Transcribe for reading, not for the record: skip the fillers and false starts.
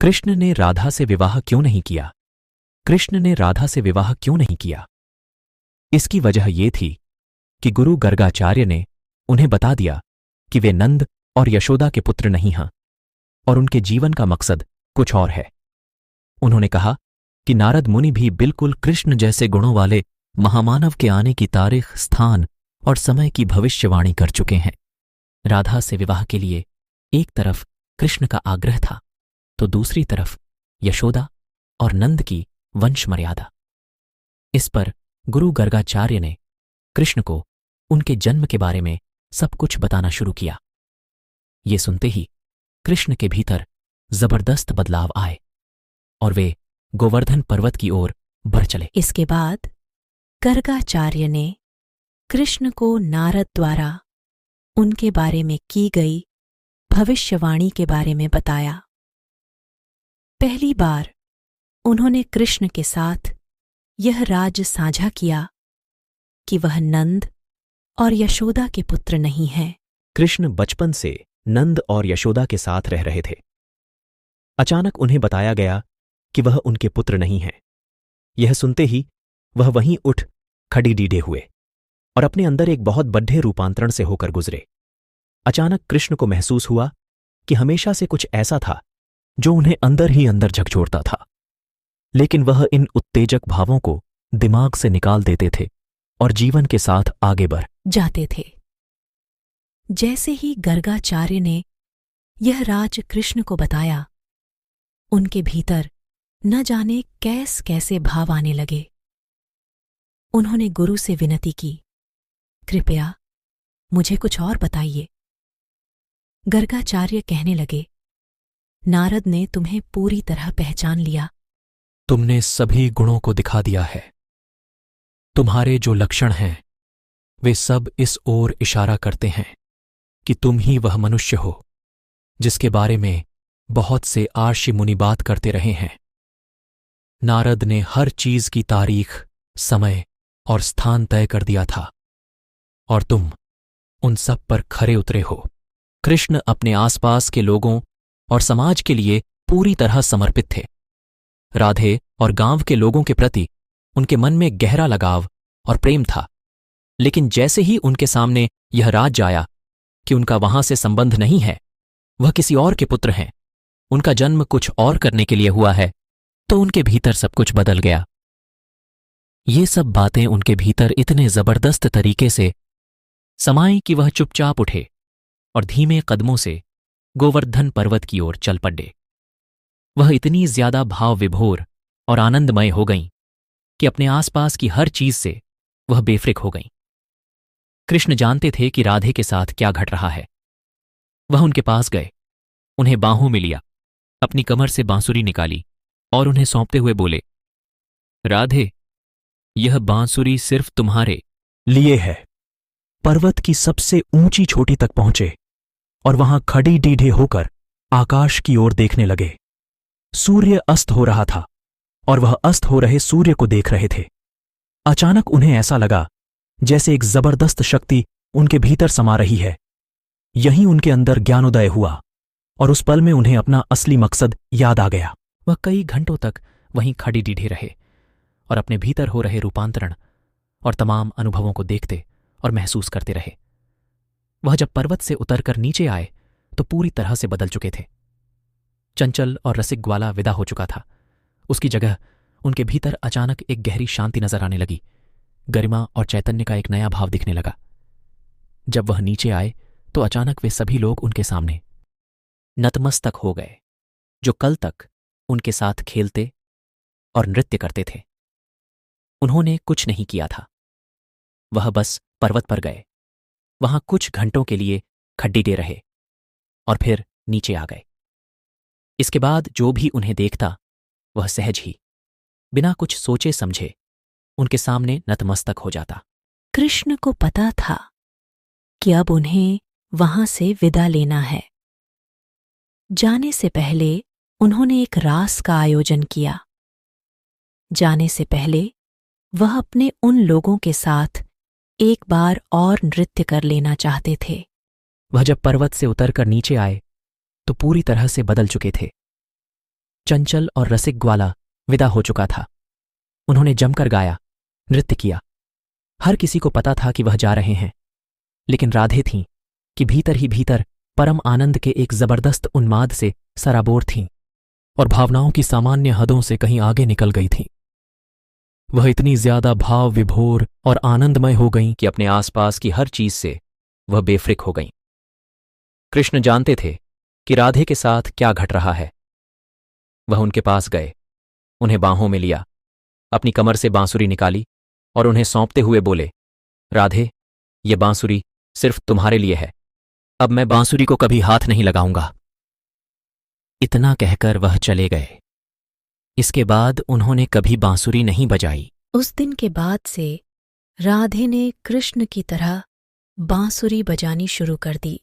कृष्ण ने राधा से विवाह क्यों नहीं किया? कृष्ण ने राधा से विवाह क्यों नहीं किया? इसकी वजह यह थी कि गुरु गर्गाचार्य ने उन्हें बता दिया कि वे नंद और यशोदा के पुत्र नहीं हैं और उनके जीवन का मकसद कुछ और है। उन्होंने कहा कि नारद मुनि भी बिल्कुल कृष्ण जैसे गुणों वाले महामानव के आने की तारीख, स्थान और समय की भविष्यवाणी कर चुके हैं। राधा से विवाह के लिए एक तरफ कृष्ण का आग्रह था तो दूसरी तरफ यशोदा और नंद की वंश मर्यादा। इस पर गुरु गर्गाचार्य ने कृष्ण को उनके जन्म के बारे में सब कुछ बताना शुरू किया। ये सुनते ही कृष्ण के भीतर जबरदस्त बदलाव आए और वे गोवर्धन पर्वत की ओर बढ़ चले। इसके बाद गर्गाचार्य ने कृष्ण को नारद द्वारा उनके बारे में की गई भविष्यवाणी के बारे में बताया। पहली बार उन्होंने कृष्ण के साथ यह राज साझा किया कि वह नंद और यशोदा के पुत्र नहीं हैं। कृष्ण बचपन से नंद और यशोदा के साथ रह रहे थे। अचानक उन्हें बताया गया कि वह उनके पुत्र नहीं हैं। यह सुनते ही वह वहीं उठ खड़ी डीडे हुए और अपने अंदर एक बहुत बड्ढे रूपांतरण से होकर गुजरे। अचानक कृष्ण को महसूस हुआ कि हमेशा से कुछ ऐसा था जो उन्हें अंदर ही अंदर झकझोरता था, लेकिन वह इन उत्तेजक भावों को दिमाग से निकाल देते थे और जीवन के साथ आगे बढ़ जाते थे। जैसे ही गर्गाचार्य ने यह राज कृष्ण को बताया, उनके भीतर न जाने कैसे भाव आने लगे। उन्होंने गुरु से विनती की, कृपया मुझे कुछ और बताइए। गर्गाचार्य कहने लगे, नारद ने तुम्हें पूरी तरह पहचान लिया। तुमने सभी गुणों को दिखा दिया है। तुम्हारे जो लक्षण हैं वे सब इस ओर इशारा करते हैं कि तुम ही वह मनुष्य हो जिसके बारे में बहुत से आर्षि मुनि बात करते रहे हैं। नारद ने हर चीज की तारीख, समय और स्थान तय कर दिया था और तुम उन सब पर खरे उतरे हो। कृष्ण अपने आसपास के लोगों और समाज के लिए पूरी तरह समर्पित थे। राधे और गांव के लोगों के प्रति उनके मन में गहरा लगाव और प्रेम था, लेकिन जैसे ही उनके सामने यह राज आया कि उनका वहां से संबंध नहीं है, वह किसी और के पुत्र हैं, उनका जन्म कुछ और करने के लिए हुआ है, तो उनके भीतर सब कुछ बदल गया। ये सब बातें उनके भीतर इतने जबरदस्त तरीके से समाई कि वह चुपचाप उठे और धीमे कदमों से गोवर्धन पर्वत की ओर चल पड़े। वह इतनी ज्यादा भाव विभोर और आनंदमय हो गईं कि अपने आसपास की हर चीज से वह बेफ्रिक हो गईं। कृष्ण जानते थे कि राधे के साथ क्या घट रहा है। वह उनके पास गए, उन्हें बाहों में लिया, अपनी कमर से बांसुरी निकाली और उन्हें सौंपते हुए बोले, राधे, यह बांसुरी सिर्फ तुम्हारे लिए है। पर्वत की सबसे ऊंची चोटी तक पहुंचे और वहां खड़ी डीढे होकर आकाश की ओर देखने लगे। सूर्य अस्त हो रहा था और वह अस्त हो रहे सूर्य को देख रहे थे। अचानक उन्हें ऐसा लगा जैसे एक जबरदस्त शक्ति उनके भीतर समा रही है। यहीं उनके अंदर ज्ञानोदय हुआ और उस पल में उन्हें अपना असली मकसद याद आ गया। वह कई घंटों तक वहीं खड़ी डीढे रहे और अपने भीतर हो रहे रूपांतरण और तमाम अनुभवों को देखते और महसूस करते रहे। वह जब पर्वत से उतरकर नीचे आए तो पूरी तरह से बदल चुके थे। चंचल और रसिक ग्वाला विदा हो चुका था। उसकी जगह उनके भीतर अचानक एक गहरी शांति नजर आने लगी। गरिमा और चैतन्य का एक नया भाव दिखने लगा। जब वह नीचे आए तो अचानक वे सभी लोग उनके सामने नतमस्तक हो गए, जो कल तक उनके साथ खेलते और नृत्य करते थे। उन्होंने कुछ नहीं किया था, वह बस पर्वत पर गए, वहां कुछ घंटों के लिए खड्डीडे रहे और फिर नीचे आ गए। इसके बाद जो भी उन्हें देखता वह सहज ही, बिना कुछ सोचे समझे, उनके सामने नतमस्तक हो जाता। कृष्ण को पता था कि अब उन्हें वहां से विदा लेना है। जाने से पहले उन्होंने एक रास का आयोजन किया। जाने से पहले वह अपने उन लोगों के साथ एक बार और नृत्य कर लेना चाहते थे। वह जब पर्वत से उतरकर नीचे आए तो पूरी तरह से बदल चुके थे। चंचल और रसिक ग्वाला विदा हो चुका था। उन्होंने जमकर गाया, नृत्य किया। हर किसी को पता था कि वह जा रहे हैं, लेकिन राधे थीं कि भीतर ही भीतर परम आनंद के एक जबरदस्त उन्माद से सराबोर थीं और भावनाओं की सामान्य हदों से कहीं आगे निकल गई थीं। वह इतनी ज्यादा भाव विभोर और आनंदमय हो गईं कि अपने आसपास की हर चीज से वह बेफ्रिक हो गईं। कृष्ण जानते थे कि राधे के साथ क्या घट रहा है। वह उनके पास गए, उन्हें बाहों में लिया, अपनी कमर से बांसुरी निकाली और उन्हें सौंपते हुए बोले, राधे, ये बांसुरी सिर्फ तुम्हारे लिए है। अब मैं बांसुरी को कभी हाथ नहीं लगाऊंगा। इतना कहकर वह चले गए। इसके बाद उन्होंने कभी बांसुरी नहीं बजाई। उस दिन के बाद से राधे ने कृष्ण की तरह बांसुरी बजानी शुरू कर दी।